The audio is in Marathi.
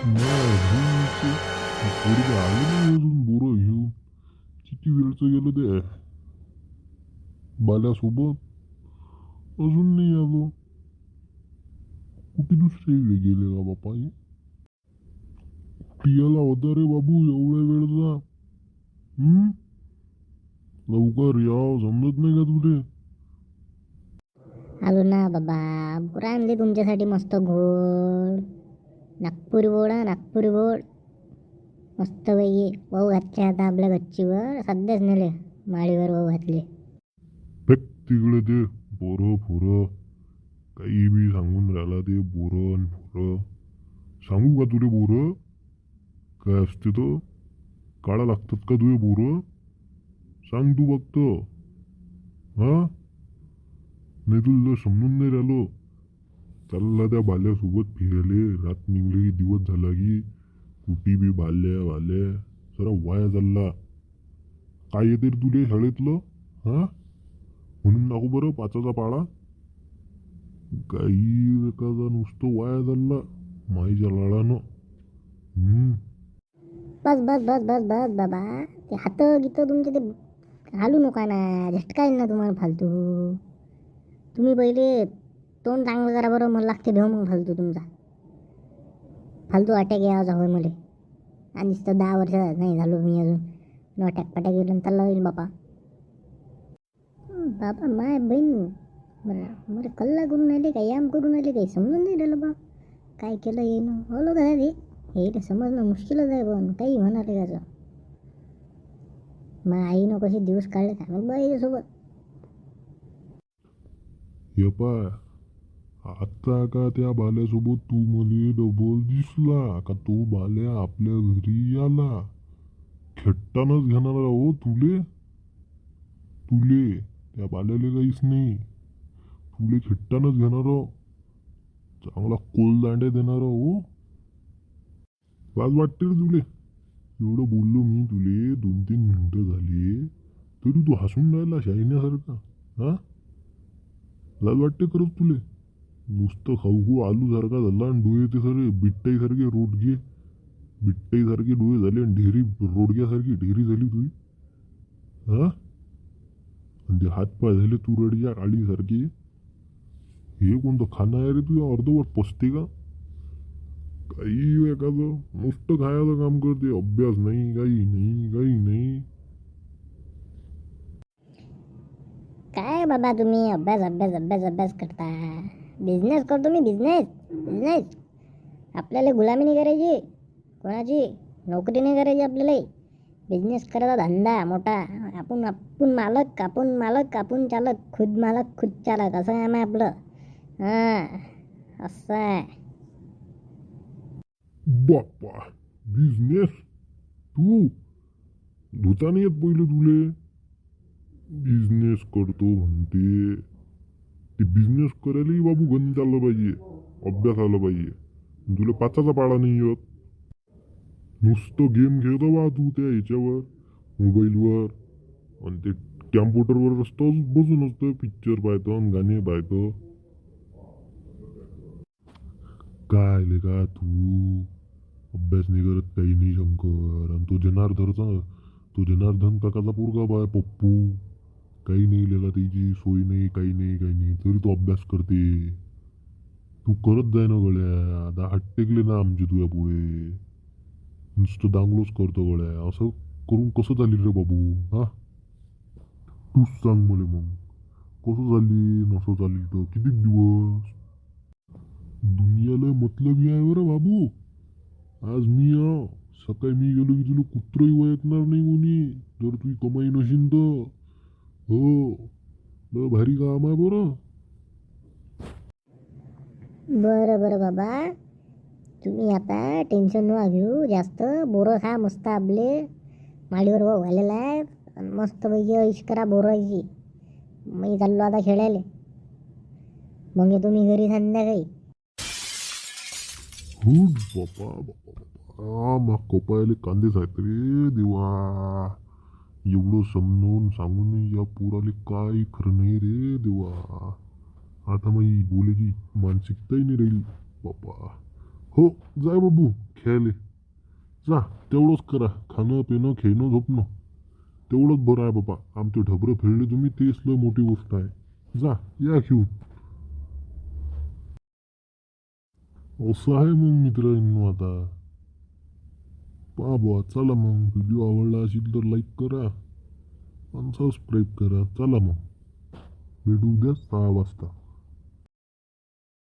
नाही पोरगे आले नाही अजून बोरं घेऊन. किती वेळचं गेलं ते बाल्यासोबत, अजून नाही आलो. कुठे दुसरीकडे गेले का बापा हे? पियाला होता रे बाबू एवढ्या वेळचा. हम्म, लवकर याव समजत नाही का तुले? आलो ना बाबा. पुरा आणले तुमच्यासाठी मस्त गोड. नागपुरी गोड हा, नागपुरी गोड. मस्त पैकी वाहू घातले आता आपल्या गच्चीवर. सध्याच नेले माळीवर वाहू घातले. फेक तिकडे ते बोरं फोरं काही बी सांगून राहिला. ते बोरं फोरं सांगू का तुले? बोरं काय असते तर काढा लागतात का तुझे बोरं? सांग तू फक्त. हा, नाही तुला समजून नाही राहिलो. चालला त्या बाल्यासोबत फिरायले. रात निघले की दिवस झाला की कुठी बी बाल्या जरा वाया चालला. काय येते रे तुले शाळेतलं? हा, म्हणून नको बरं पाचाचा पाळा. काही एखादा नुसतं वाया चालला माईच्या लाडानं. बस बस बस बस बस बाबा. ते हात गीत तुमचे ते घालू नका ना. झटका येईल ना तुम्हाला फालतू. तुम्ही पहिले तोंड चांगलं करा बरं. मला लागते भेव मग फालतू तुमचा. फालतू अटॅक यायचा होय मला. आणि नुसतं 10 वर्ष नाही झालो मी अजून अटॅक पटॅक येऊन चालला होईल बापा. बाबा माय बहीण मला कल्ला करून आले काय याम करून आले काही समजून नाही राहिलं बा. काय केलं येईन बोलो का रे. हे तर समजणं मुश्किलच आहे. पण काही म्हणाले त्याचं. मग आईनं कसे दिवस काढले काय मग बा याच्यासोबत. हे पाय, आता का त्या बाल्यासोबत तू मले डबल दिसला का? तो बाल्या आपल्या घरी आला खेट्टानच घेणार हो तुले. त्या बाल्याले काहीच नाही. तुले खेट्टानच घेणार. चांगला कोलदांड्या देणार हो. लाज वाटते रे तुले? एवढं बोललो मी तुले 2-3 मिनिटं झाली तरी तू हसून राहिला शाहिण्यासारखा. हा, लाज वाटते खरंच तुले? नुसतं खाऊ आलू सारखा झाला आणि डोळे ते सारे बिट्टाई सारखे रोडगे. बिट्टाई सारखे डोळे झाले आणि ढेरी रोडग्यासारखी ढेरी झाली तुझी. हा, आणि ते हातपाय झाले तुरडच्या काळीसारखे. हे कोणतं खाणं आहे रे तुझ्या? अर्धवट पसते का? काही एखादं नुसतं खायचं काम करते. अभ्यास नाही, काही नाही, काही नाही. काय बाबा तुम्ही अभ्यास अभ्यास अभ्यास अभ्यास करता. बिझनेस करतो मी. Business business. आपल्याला गुलामी नाही करायची कोणाची. नोकरी नाही करायची आपल्याला. बिझनेस करायचा धंदा मोठा. आपण आपण मालक आपण मालक आपण चालक. खुद मालक खुद चालक असं आहे मग आपलं. हां, असं आहे. बाप्पा, बिझनेस? तू धुता नाही येत पहिले तुले? बिझनेस करतो म्हणते. ते बिझनेस करायलाही बाबू गणित आलं पाहिजे, अभ्यास आला पाहिजे. तुला पाचाचा पाडा नाही येत. नुसतं गेम खेळतो बा तू त्या ह्याच्यावर मोबाईलवर. आणि ते कॅम्प्युटरवर असतं बसून असतं. पिक्चर पाहतो आणि गाणे पाहतो. काय ले का तू अभ्यास नाही करत काही नाही शंकर. आणि तो जनार्दन काकाचा पोरगा बाय पप्पू. काही नाही लिहिला त्याची सोय नाही काही नाही काही नाही तरी तो अभ्यास करते. तू करत जाय ना गड्या. आता हात टेकले ना आमचे तुझ्या पुढे. नुसतं दांगलोच करतो गड्या. असं करून कसं चालेल रे बाबू? हा, तूच सांग मला मग कसं चालेल? नसं चालेल तर किती दिवस? दुनियाला मतलबी आहे बरं बाबू. आज मी सकाळी मी गेलो की तुला कुत्रही ओळखणार नाही कोणी जर तुझी कमाई नशीन तर. हो, लय भारी काम आहे बरं. बरं बरं बाबा. तुम्ही आता टेन्शन नका घेऊ जास्त. बोरं खा मस्त आपले. माडीवर भाऊ घालेला आहे. मस्तपैकी ऐश करा बोरायची. मी चाललो आता खेळायला. मग येतो मी घरी संध्याकाळी. हुड बापा बापा बापा, मग कोपायले कांदे आहेत रे देवा. एवढं समजून सांगून या पोराले काय खरं नाही रे देवा. आता मग बोलायची मानसिकताही नाही राहील बापा. हो, जाय बाबू खेळले. जा तेवढंच करा, खाणं पिणं खेळणं झोपणं तेवढंच बरं आहे बाबा. आमचे ढबरं फेडले तुम्ही, तेच लय मोठी गोष्ट आहे. जा या घेऊन. असं आहे मग मित्रांनो. आता पहा बुवा, चला मग व्हिडिओ आवडला असेल तर लाईक करा आणि सबस्क्राईब करा. चला मग भेटू उद्या 6 वाजता.